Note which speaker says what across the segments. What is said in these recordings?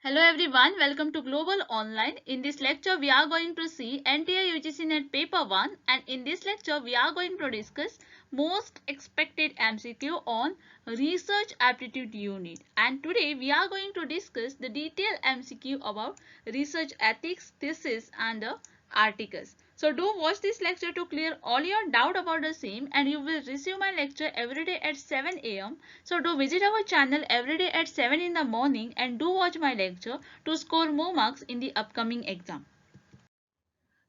Speaker 1: Hello everyone, welcome to Global Online. In this lecture, we are going to see NTA UGC NET Paper 1, and in this lecture, we are going to discuss most expected MCQ on Research Aptitude Unit. And today, we are going to discuss the detailed MCQ about research ethics, thesis and the articles. So do watch this lecture to clear all your doubt about the same, and you will receive my lecture every day at 7 am. So do visit our channel every day at 7 in the morning and do watch my lecture to score more marks in the upcoming exam.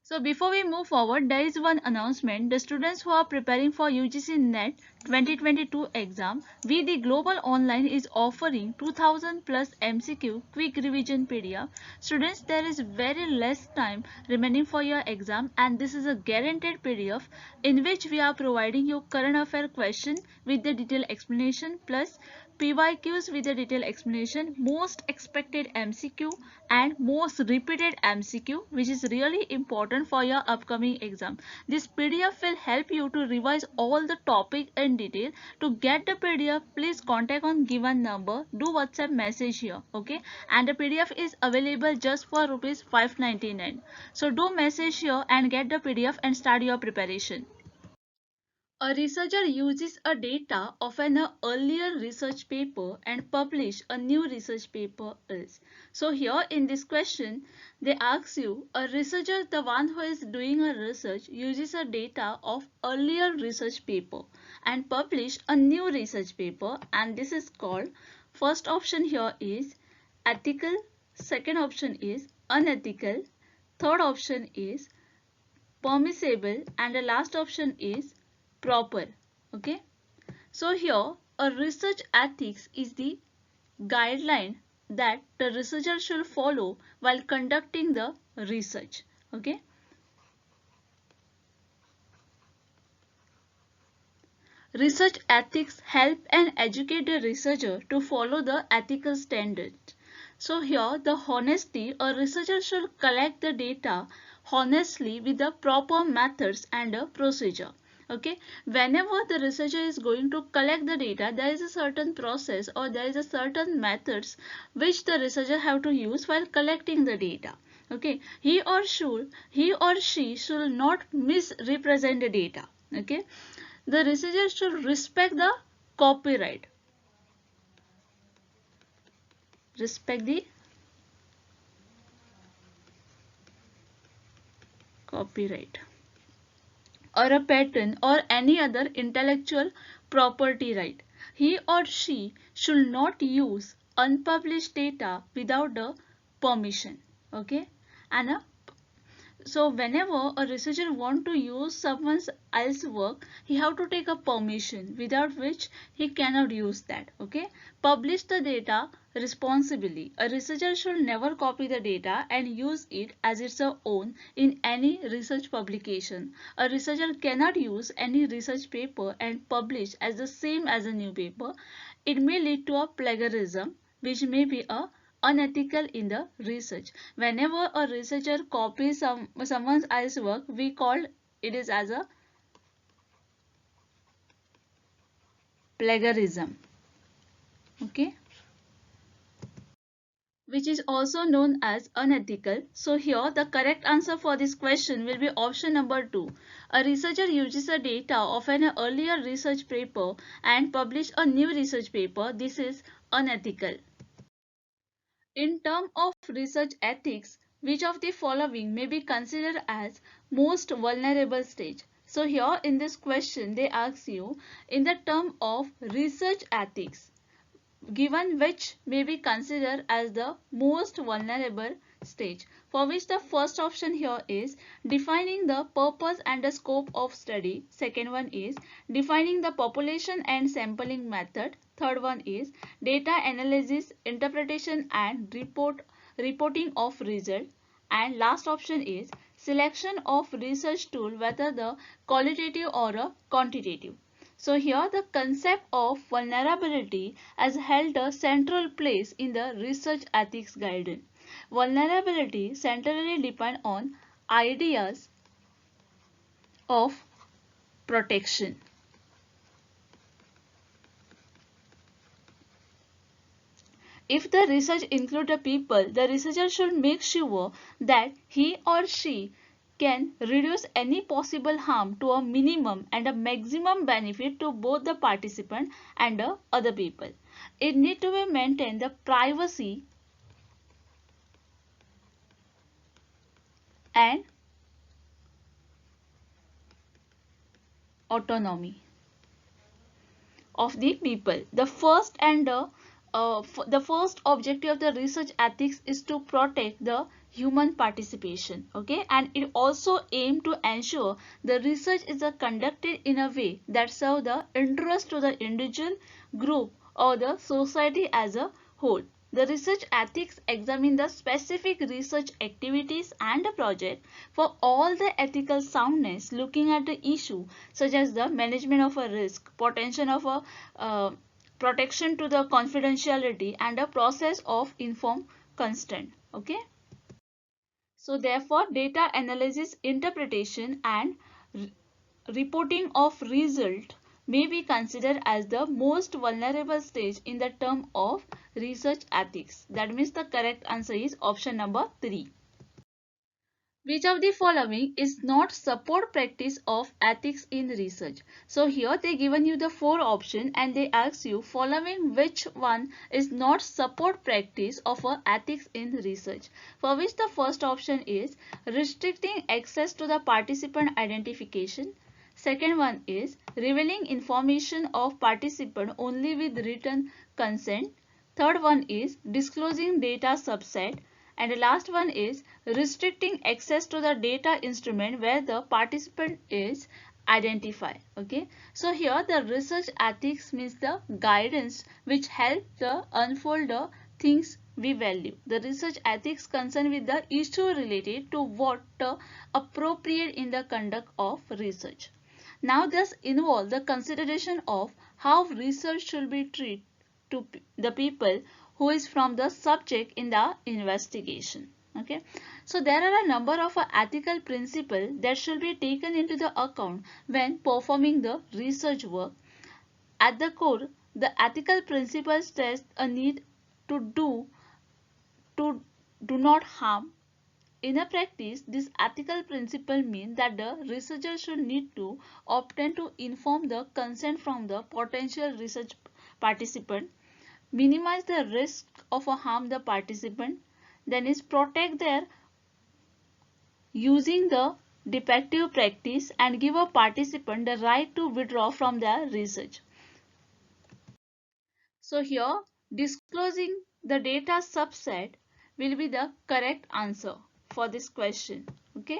Speaker 1: So before we move forward, there is one announcement. The students who are preparing for UGC NET 2022 exam, we the Global Online is offering 2000 plus MCQ quick revision PDF. Students, there is very less time remaining for your exam, and this is a guaranteed PDF in which we are providing you current affair question with the detailed explanation plus PYQs with a detailed explanation, most expected MCQ and most repeated MCQ, which is really important for your upcoming exam. This PDF will help you to revise all the topic in detail. To get the PDF, please contact on given number. Do WhatsApp message here, okay? And the PDF is available just for rupees 599. So do message here and get the PDF and start your preparation. A researcher uses a data of an earlier research paper and publish a new research paper is. So here in this question, they ask you, a researcher, the one who is doing a research, uses a data of earlier research paper and publish a new research paper, and this is called, first option here is ethical, second option is unethical, third option is permissible, and the last option is proper. Okay, so here a research ethics is the guideline that the researcher should follow while conducting the research. Okay, research ethics help and educate the researcher to follow the ethical standards. So here the honesty, a researcher should collect the data honestly with the proper methods and a procedure. Okay, whenever the researcher is going to collect the data, there is a certain process or there is a certain methods which the researcher have to use while collecting the data. Okay, he or she should not misrepresent the data. Okay, the researcher should respect the copyright, respect the copyright or a patent or any other intellectual property right. He or she should not use unpublished data without the permission. Okay, and so whenever a researcher want to use someone else's work, he have to take a permission, without which he cannot use that. Okay, publish the data responsibly. A researcher should never copy the data and use it as its own in any research publication. A researcher cannot use any research paper and publish as the same as a new paper. It may lead to a plagiarism, which may be a unethical in the research. Whenever a researcher copies someone else's work, we call it is as a plagiarism. Okay, which is also known as unethical. So here the correct answer for this question will be option number 2. A researcher uses the data of an earlier research paper and publish a new research paper. This is unethical. In terms of research ethics, which of the following may be considered as most vulnerable stage? So here in this question they ask you, in the term of research ethics, given which may be considered as the most vulnerable stage, for which the first option here is defining the purpose and the scope of study, second one is defining the population and sampling method, third one is data analysis, interpretation and reporting of result, and last option is selection of research tool, whether the qualitative or a quantitative. So here the concept of vulnerability has held a central place in the research ethics guidance. Vulnerability centrally depends on ideas of protection. If the research includes the people, the researcher should make sure that he or she can reduce any possible harm to a minimum and a maximum benefit to both the participant and the other people. It needs to be maintain the privacy and autonomy of the people. The first objective of the research ethics is to protect the human participation, okay, and it also aims to ensure the research is conducted in a way that serves the interest to the individual, group, or the society as a whole. The research ethics examine the specific research activities and the project for all the ethical soundness, looking at the issue such as the management of a risk, potential of a protection to the confidentiality, and a process of informed consent. Okay. So therefore, data analysis, interpretation, and reporting of result may be considered as the most vulnerable stage in the term of research ethics. That means the correct answer is option number 3. Which of the following is not support practice of ethics in research? So here they given you the 4 options and they ask you following which one is not support practice of ethics in research. For which the first option is restricting access to the participant identification. Second one is revealing information of participant only with written consent. Third one is disclosing data subset. And the last one is restricting access to the data instrument where the participant is identified. Okay. So here the research ethics means the guidance which help the unfold the things we value. The research ethics concern with the issue related to what appropriate in the conduct of research. Now this involves the consideration of how research should be treated to the people who is from the subject in the investigation. Okay, so there are a number of ethical principles that should be taken into the account when performing the research work. At the core, the ethical principles stress a need to do not harm. In a practice, this ethical principle means that the researcher should need to obtain to inform the consent from the potential research participant, minimize the risk of a harm the participant, then is protect their using the defective practice and give a participant the right to withdraw from their research. So here disclosing the data subset will be the correct answer for this question. Okay.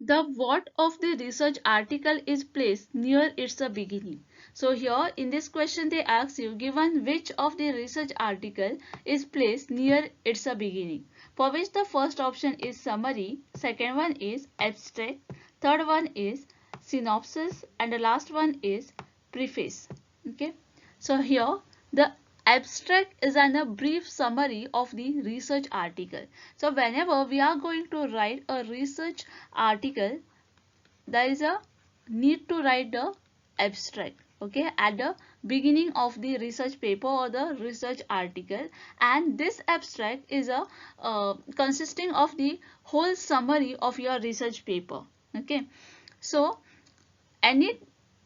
Speaker 1: The what of the research article is placed near its beginning. So here in this question they ask you given which of the research article is placed near its beginning. For which the first option is summary, second one is abstract, third one is synopsis, and the last one is preface. Okay. So here the abstract is a brief summary of the research article. So whenever we are going to write a research article, there is a need to write the abstract, okay, at the beginning of the research paper or the research article, and this abstract is a consisting of the whole summary of your research paper. Okay, so any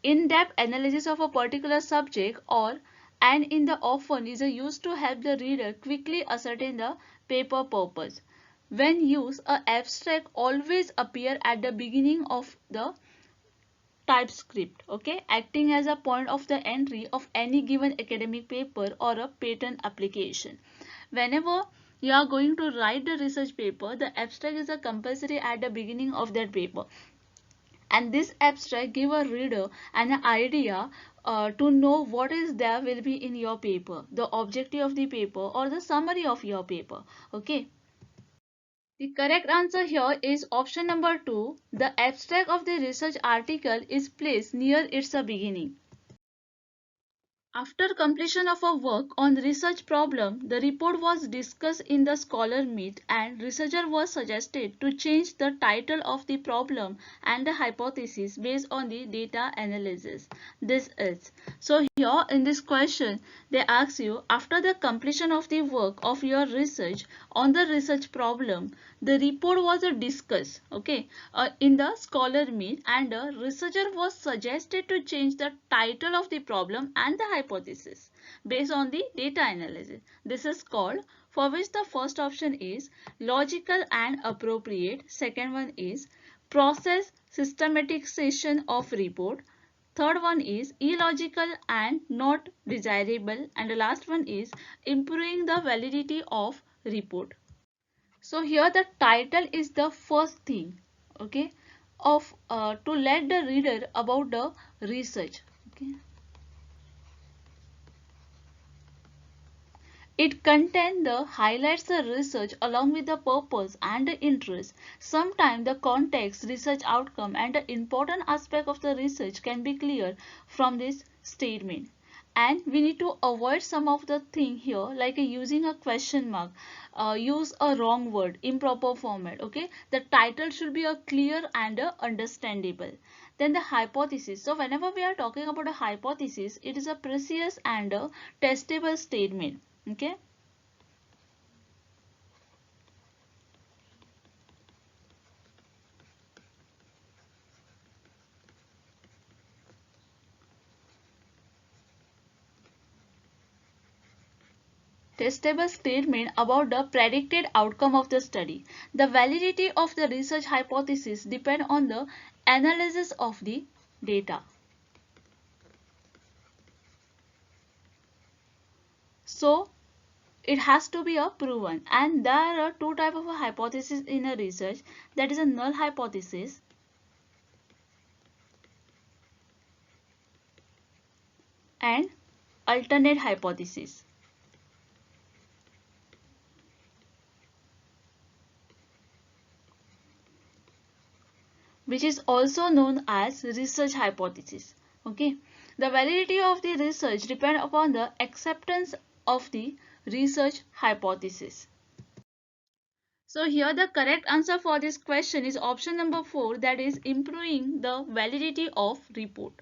Speaker 1: in-depth analysis of a particular subject or and in the often is used to help the reader quickly ascertain the paper purpose. When used, a abstract always appear at the beginning of the typescript, okay, acting as a point of the entry of any given academic paper or a patent application. Whenever you are going to write the research paper, the abstract is a compulsory at the beginning of that paper. And this abstract give a reader an idea to know what is there will be in your paper, the objective of the paper or the summary of your paper. Okay. The correct answer here is option number 2. The abstract of the research article is placed near its beginning. After completion of a work on research problem, the report was discussed in the scholar meet and researcher was suggested to change the title of the problem and the hypothesis based on the data analysis. This is. So here in this question, they ask you after the completion of the work of your research on the research problem, the report was discussed, okay, in the scholar meet and the researcher was suggested to change the title of the problem and the hypothesis based on the data analysis. This is called, for which the first option is logical and appropriate, second one is process systematization of report, third one is illogical and not desirable, and the last one is improving the validity of report. So here the title is the first thing, okay, of to let the reader about the research. Okay. It contains the highlights the research along with the purpose and the interest. Sometimes the context, research outcome and the important aspect of the research can be clear from this statement. And we need to avoid some of the thing here like using a question mark, use a wrong word, improper format. Okay, the title should be a clear and understandable. Then the hypothesis. So whenever we are talking about a hypothesis, it is a precise and a testable statement. Okay. Testable statement about the predicted outcome of the study. The validity of the research hypothesis depends on the analysis of the data. So it has to be a proven, and there are two types of a hypothesis in a research, that is a null hypothesis and alternate hypothesis. Which is also known as research hypothesis. Okay, the validity of the research depends upon the acceptance of the research hypothesis. So here the correct answer for this question is option number 4, that is improving the validity of report.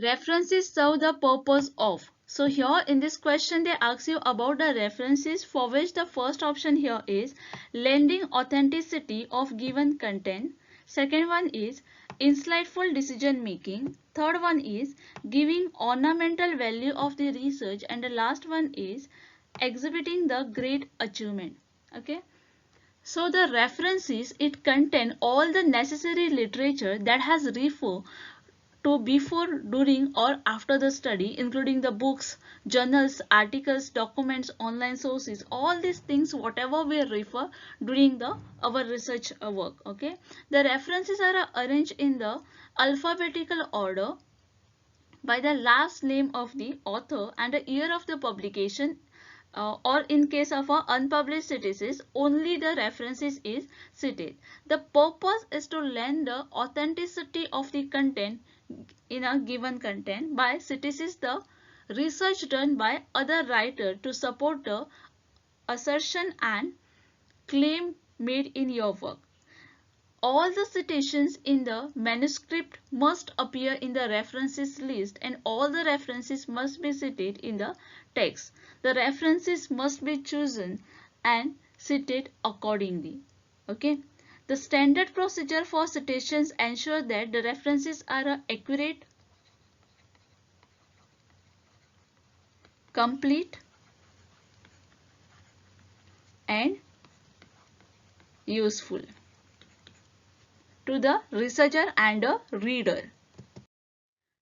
Speaker 1: References serve the purpose of. So here in this question they ask you about the references, for which the first option here is lending authenticity of given content. Second one is insightful decision making. Third one is giving ornamental value of the research, and the last one is exhibiting the great achievement. Okay. So the references, it contain all the necessary literature that has referred to before, during or after the study, including the books, journals, articles, documents, online sources, all these things whatever we refer during the our research work. Okay, the references are arranged in the alphabetical order by the last name of the author and the year of the publication, or in case of a unpublished thesis, only the references is cited. The purpose is to lend the authenticity of the content in a given content by synthesis the research done by other writer to support the assertion and claim made in your work. All the citations in the manuscript must appear in the references list, and all the references must be cited in the text. The references must be chosen and cited accordingly. Okay. The standard procedure for citations ensure that the references are accurate, complete, and useful to the researcher and the reader.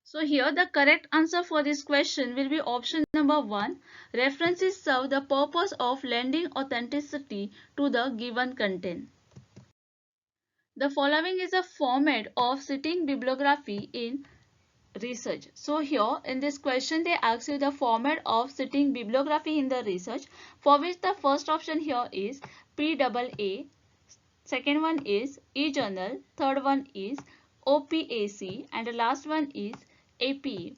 Speaker 1: So here the correct answer for this question will be option number 1. References serve the purpose of lending authenticity to the given content. The following is a format of citing bibliography in research. So here in this question they ask you the format of citing bibliography in the research, for which the first option here is PAA, second one is e-journal, third one is OPAC, and the last one is APE.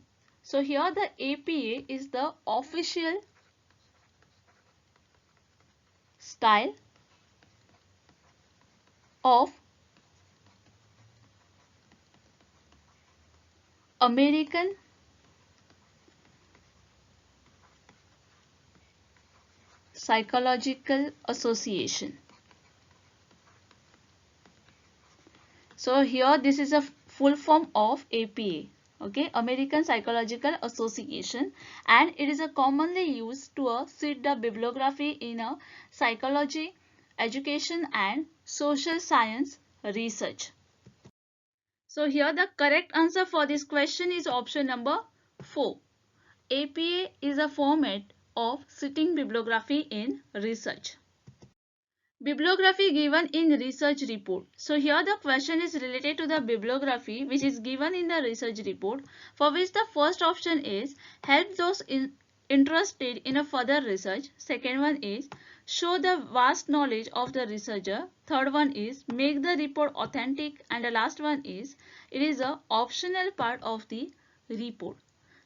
Speaker 1: So here the APA is the official style of American Psychological Association. So here this is a full form of APA, okay, American Psychological Association, and it is a commonly used to cite the bibliography in a psychology, education and social science research. So here the correct answer for this question is option number 4. APA is a format of citing bibliography in research. Bibliography given in research report. So here the question is related to the bibliography which is given in the research report, for which the first option is help those interested in a further research. Second one is show the vast knowledge of the researcher. Third one is make the report authentic, and the last one is it is a optional part of the report.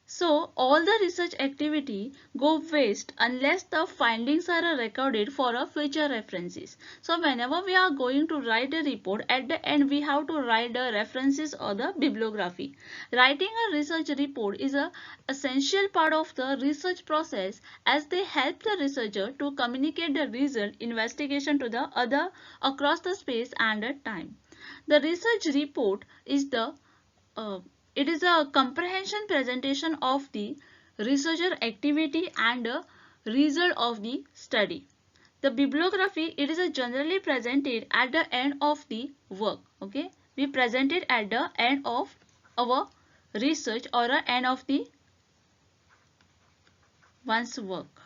Speaker 1: So all the research activity go waste unless the findings are recorded for a future references. So whenever we are going to write a report, at the end we have to write the references or the bibliography. Writing a research report is a essential part of the research process, as they help the researcher to communicate the result investigation to the other across the space and the time. The research report is the it is a comprehensive presentation of the researcher activity and the result of the study. The bibliography, it is a generally presented at the end of the work. Okay, we present it at the end of our research or the end of the one's work.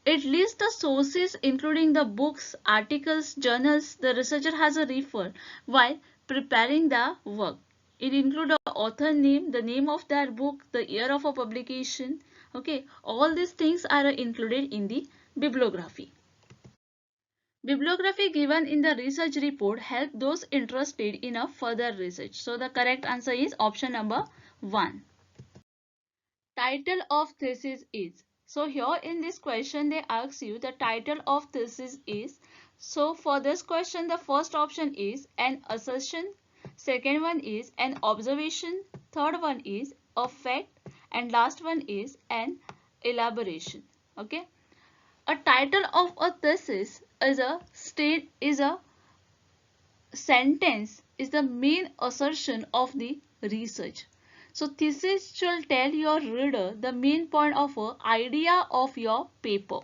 Speaker 1: It lists the sources including the books, articles, journals the researcher has referred while preparing the work. It includes the author name, the name of that book, the year of a publication. Okay, all these things are included in the bibliography. Bibliography given in the research report help those interested in a further research. So the correct answer is option number 1. Title of thesis is. So here in this question they ask you the title of thesis is. So for this question the first option is an assertion, second one is an observation, third one is a fact, and last one is an elaboration. Okay, a title of a thesis is a sentence is the main assertion of the research. So thesis should tell your reader the main point of an idea of your paper.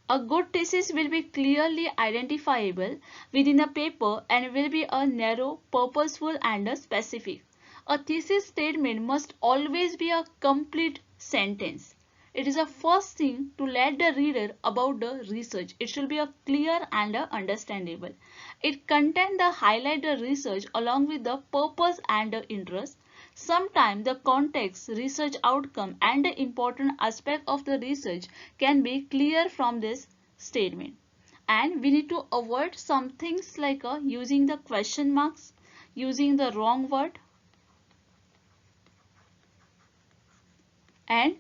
Speaker 1: A good thesis will be clearly identifiable within a paper and will be a narrow, purposeful and a specific. A thesis statement must always be a complete sentence. It is the first thing to let the reader about the research. It should be a clear and understandable. It contains the highlight the research along with the purpose and the interest. Sometimes the context, research outcome and the important aspect of the research can be clear from this statement. And we need to avoid some things like using the question marks, using the wrong word, and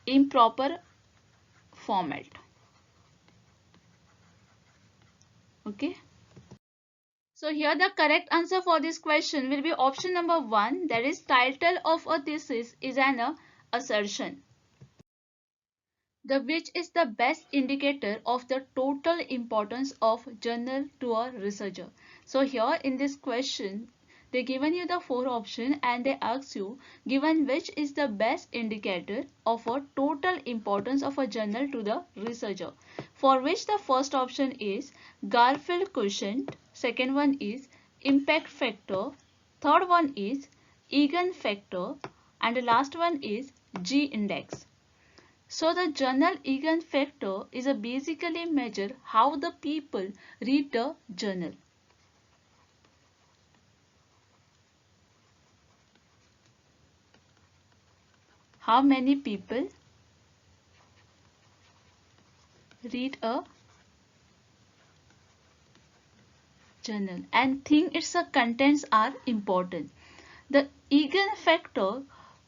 Speaker 1: improper format. Okay. So here the correct answer for this question will be option number 1, that is title of a thesis is an assertion. The which is the best indicator of the total importance of journal to a researcher. So here in this question they given you the 4 options and they ask you given which is the best indicator of a total importance of a journal to the researcher, for which the first option is Garfield quotient, second one is impact factor, third one is Egan factor, and the last one is G index. So the journal Egan factor is a basically measure how the people read the journal. How many people read a journal and think its contents are important. The eigenfactor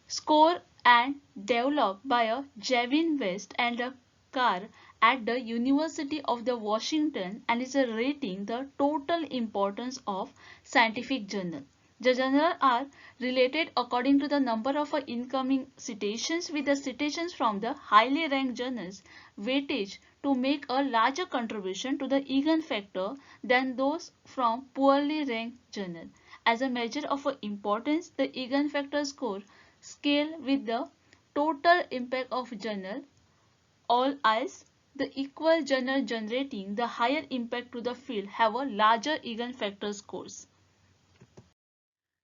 Speaker 1: score and developed by a Gavin West and a Carr at the University of the Washington and is a rating the total importance of scientific journal. The journals are related according to the number of incoming citations with the citations from the highly ranked journals weightage to make a larger contribution to the eigenfactor than those from poorly ranked journal. As a measure of importance, the eigenfactor score scale with the total impact of journal, all as the equal journal generating the higher impact to the field have a larger eigenfactor scores.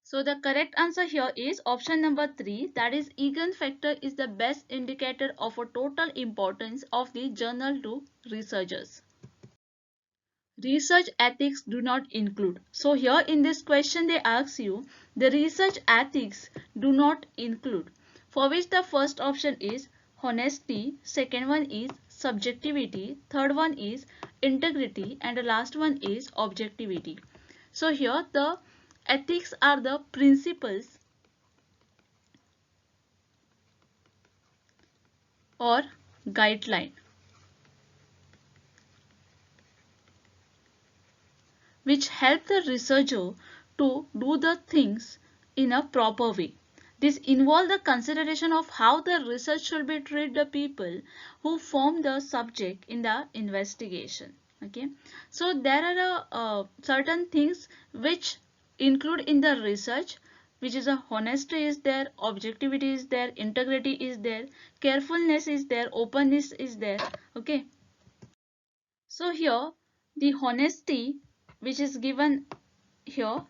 Speaker 1: So the correct answer here is option number 3, that is eigenfactor is the best indicator of a total importance of the journal to researchers. Research ethics do not include. So here in this question they ask you the research ethics do not include, for which the first option is honesty, second one is subjectivity, third one is integrity, and the last one is objectivity. So here the ethics are the principles or guideline which help the researcher to do the things in a proper way. This involves the consideration of how the research should be treated the people who form the subject in the investigation. Okay, so there are certain things which include in the research, which is a honesty is there, objectivity is there, integrity is there, carefulness is there, openness is there. Okay, so here the honesty which is given here,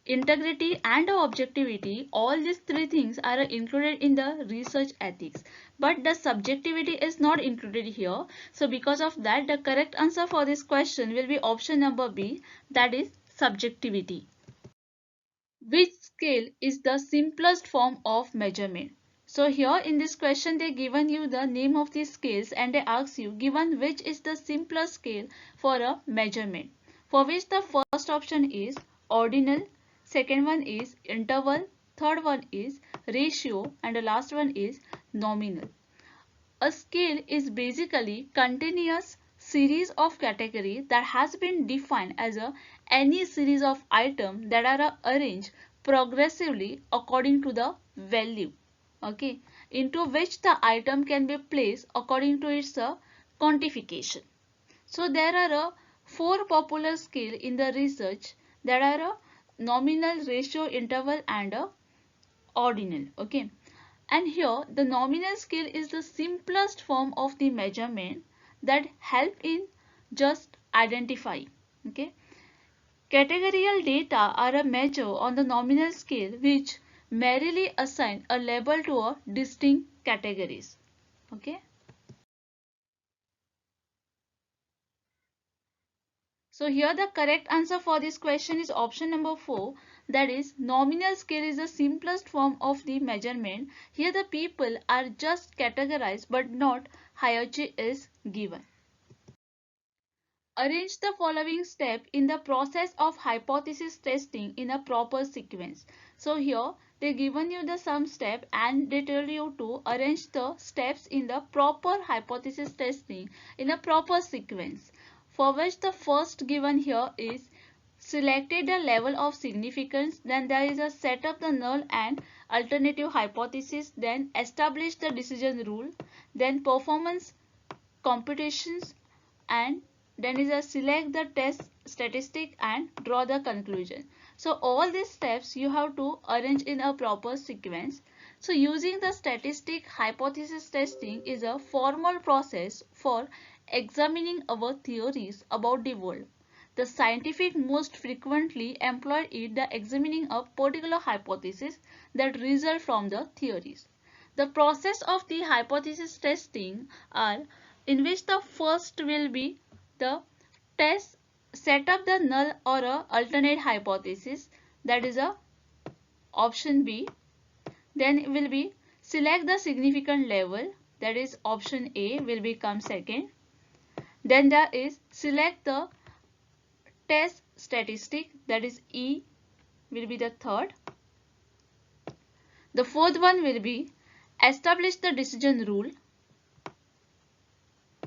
Speaker 1: integrity and objectivity, all these three things are included in the research ethics, but the subjectivity is not included here. So because of that, the correct answer for this question will be option number B, that is subjectivity. Which scale is the simplest form of measurement? So here in this question they given you the name of the scales and they ask you given which is the simplest scale for a measurement, for which the first option is ordinal, second one is interval, third one is ratio, and the last one is nominal. A scale is basically continuous series of categories that has been defined as any series of items that are arranged progressively according to the value, okay, into which the item can be placed according to its quantification. So there are four popular scale in the research that are nominal, ratio, interval, and ordinal. Okay, and here the nominal scale is the simplest form of the measurement that help in just identify. Okay, categorical data are a measure on the nominal scale which merely assign a label to a distinct categories. Okay, so here the correct answer for this question is option number 4, that is nominal scale is the simplest form of the measurement. Here the people are just categorized but not hierarchy is given. Arrange the following step in the process of hypothesis testing in a proper sequence. So here they given you the some step and they tell you to arrange the steps in the proper hypothesis testing in a proper sequence, for which the first given here is selected the level of significance, then there is a set up the null and alternative hypothesis, then establish the decision rule, then performance computations, and then is a select the test statistic and draw the conclusion. So all these steps you have to arrange in a proper sequence. So using the statistic hypothesis testing is a formal process for examining our theories about the world. The scientific most frequently employed is the examining a particular hypothesis that result from the theories. The process of the hypothesis testing are in which the first will be the test set up the null or a alternate hypothesis, that is a option B. Then will be select the significant level, that is option A will become second. Then there is select the test statistic, that is E will be the third. The fourth one will be establish the decision rule.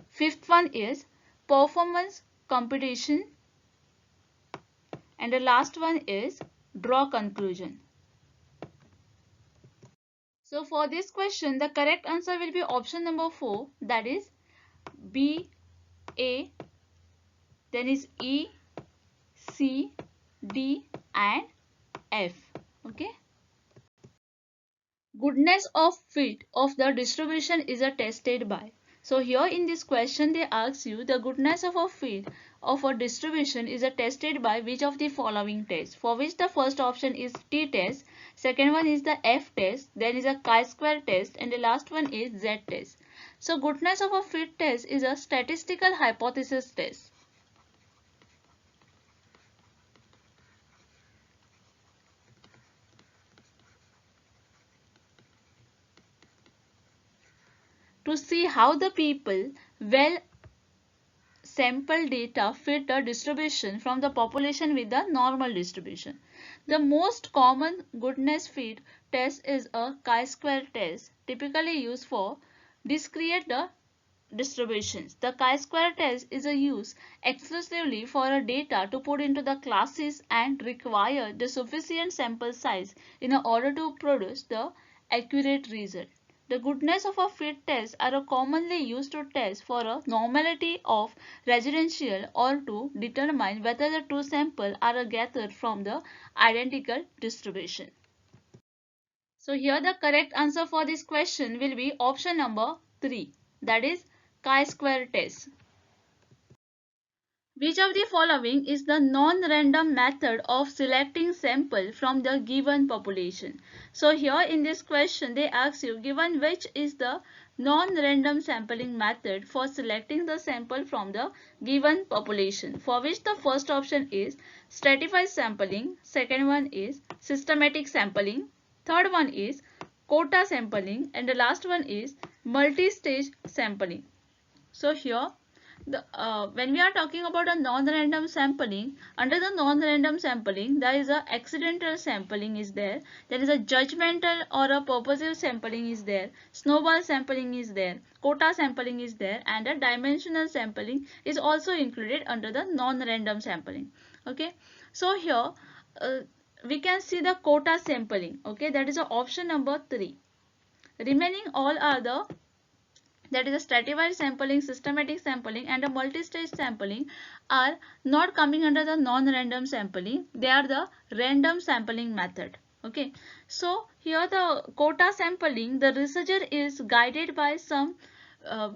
Speaker 1: Fifth one is performance computation. And the last one is draw conclusion. So for this question, the correct answer will be option number 4, that is B, A, then is E, C, D and F. Okay. Goodness of fit of the distribution is tested by. So here in this question they ask you the goodness of a fit of a distribution is tested by which of the following tests, for which the first option is T test, second one is the F test, then is a chi-square test and the last one is Z test. So goodness of a fit test is a statistical hypothesis test. To see how the people well sample data fit the distribution from the population with the normal distribution. The most common goodness fit test is a chi-square test, typically used for discrete distributions. The chi-square test is used exclusively for a data to put into the classes and require the sufficient sample size in order to produce the accurate result. The goodness of a fit tests are commonly used to test for a normality of residential or to determine whether the two samples are gathered from the identical distribution. So here the correct answer for this question will be option number 3, that is chi-square test. Which of the following is the non-random method of selecting sample from the given population? So here in this question they ask you given which is the non-random sampling method for selecting the sample from the given population, for which the first option is stratified sampling, second one is systematic sampling, third one is quota sampling and the last one is multi-stage sampling. So here when we are talking about a non-random sampling, under the non-random sampling there is a accidental sampling is there is a judgmental or a purposive sampling is there, snowball sampling is there, quota sampling is there and a dimensional sampling is also included under the non-random sampling. Okay, so here we can see the quota sampling. Okay, that is option number 3. Remaining all are the, that is a stratified sampling, systematic sampling and a multi-stage sampling are not coming under the non-random sampling. They are the random sampling method. Okay, so here the quota sampling, the researcher is guided by some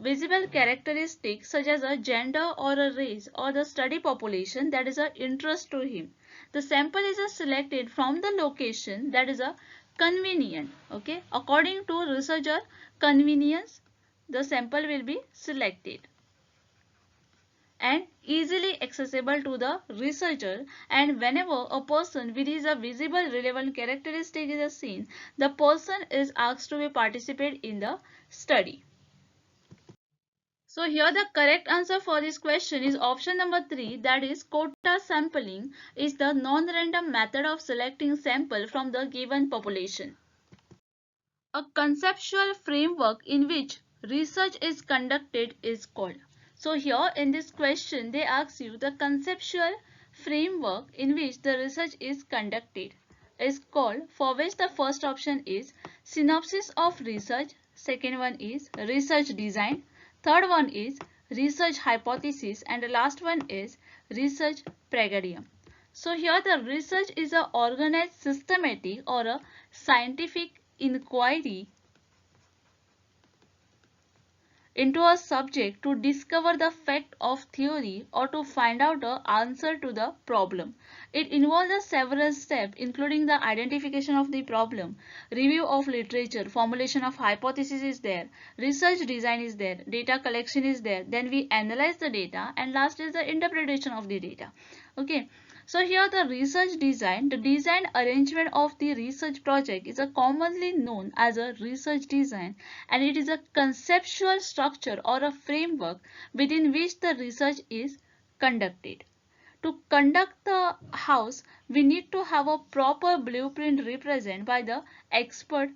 Speaker 1: visible characteristics such as a gender or a race or the study population that is of interest to him. The sample is selected from the location that is a convenient. Okay, according to researcher convenience, the sample will be selected and easily accessible to the researcher, and whenever a person with is a visible relevant characteristic is seen, the person is asked to be participate in the study. So here the correct answer for this question is option number 3, that is quota sampling is the non-random method of selecting sample from the given population. A conceptual framework in which research is conducted is called. So here in this question they ask you the conceptual framework in which the research is conducted is called, for which the first option is synopsis of research, second one is research design, third one is research hypothesis and the last one is research program. So here the research is a organized, systematic or a scientific inquiry into a subject to discover the fact of theory or to find out the answer to the problem. It involves several steps including the identification of the problem, review of literature, formulation of hypothesis is there, research design is there, data collection is there, then we analyze the data and last is the interpretation of the data. Okay. So here the research design, the design arrangement of the research project is commonly known as a research design and it is a conceptual structure structure or a framework within which the research is conducted. To conduct the house, we need to have a proper blueprint represented by the expert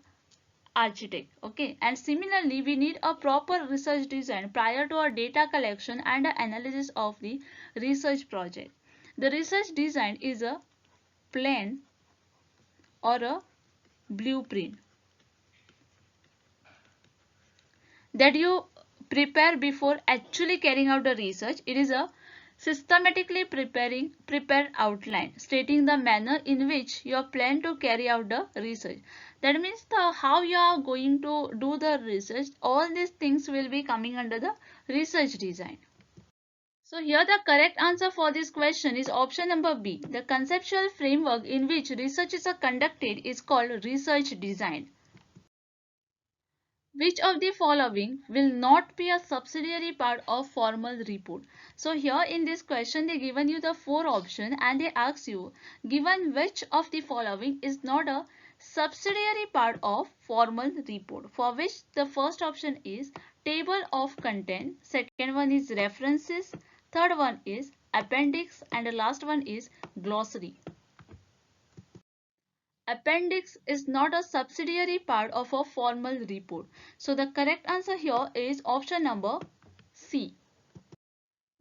Speaker 1: architect. Okay, and similarly we need a proper research design prior to our data collection and analysis of the research project. The research design is a plan or a blueprint that you prepare before actually carrying out the research. It is a systematically prepared outline stating the manner in which you plan to carry out the research. That means how you are going to do the research. All these things will be coming under the research design. So here the correct answer for this question is option number B. The conceptual framework in which research is conducted is called research design. Which of the following will not be a subsidiary part of formal report? So here in this question they given you the 4 options and they ask you given which of the following is not a subsidiary part of formal report, for which the first option is table of content, second one is references, third one is appendix, and the last one is glossary. Appendix is not a subsidiary part of a formal report. So the correct answer here is option number C.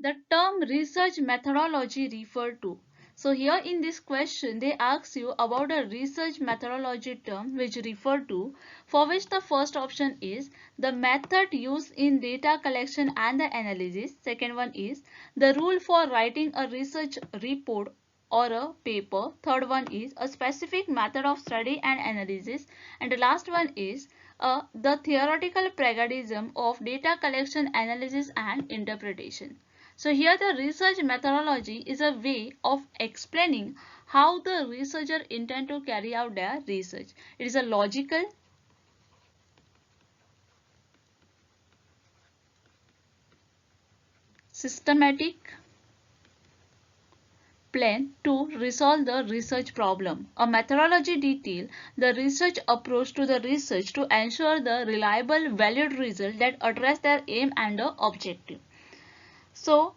Speaker 1: The term research methodology referred to. So here in this question they ask you about a research methodology term which refer to, for which the first option is the method used in data collection and the analysis. Second one is the rule for writing a research report or a paper. Third one is a specific method of study and analysis, and the last one is the theoretical pragmatism of data collection, analysis and interpretation. So here the research methodology is a way of explaining how the researcher intend to carry out their research. It is a logical, systematic plan to resolve the research problem. A methodology details the research approach to the research to ensure the reliable, valid result that address their aim and the objective. So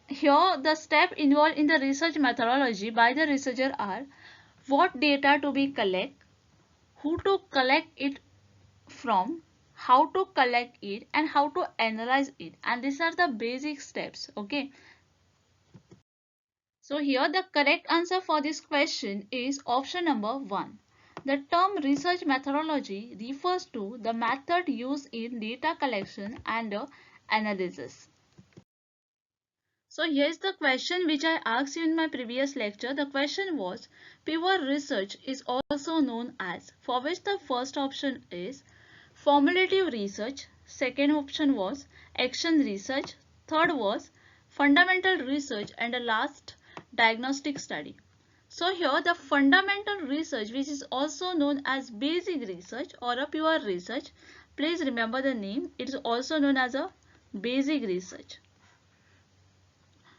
Speaker 1: here the steps involved in the research methodology by the researcher are what data to be collect, who to collect it from, how to collect it, and how to analyze it. And these are the basic steps. Okay. So here the correct answer for this question is option number 1. The term research methodology refers to the method used in data collection and analysis. So here is the question which I asked you in my previous lecture. The question was pure research is also known as, for which the first option is formulative research, second option was action research, third was fundamental research, and the last diagnostic study. So here the fundamental research, which is also known as basic research or a pure research, please remember the name, it is also known as a basic research,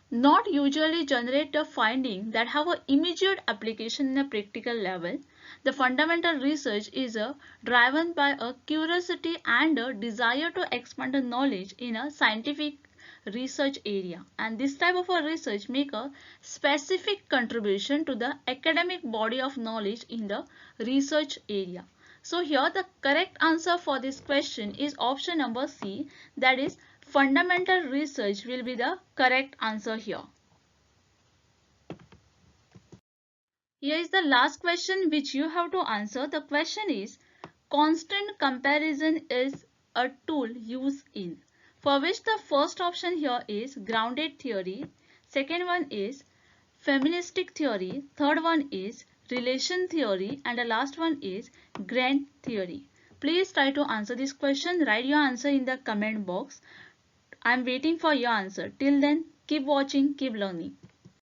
Speaker 1: not usually generate a finding that have an immediate application in a practical level. The fundamental research is driven by a curiosity and a desire to expand the knowledge in a scientific research area, and this type of a research make a specific contribution to the academic body of knowledge in the research area. So here the correct answer for this question is option number C, that is fundamental research will be the correct answer here. Here is the last question which you have to answer. The question is constant comparison is a tool used in, for which the first option here is grounded theory, second one is feministic theory, third one is relation theory, and the last one is grant theory. Please try to answer this question. Write your answer in the comment box. I am waiting for your answer. Till then, keep watching, keep learning.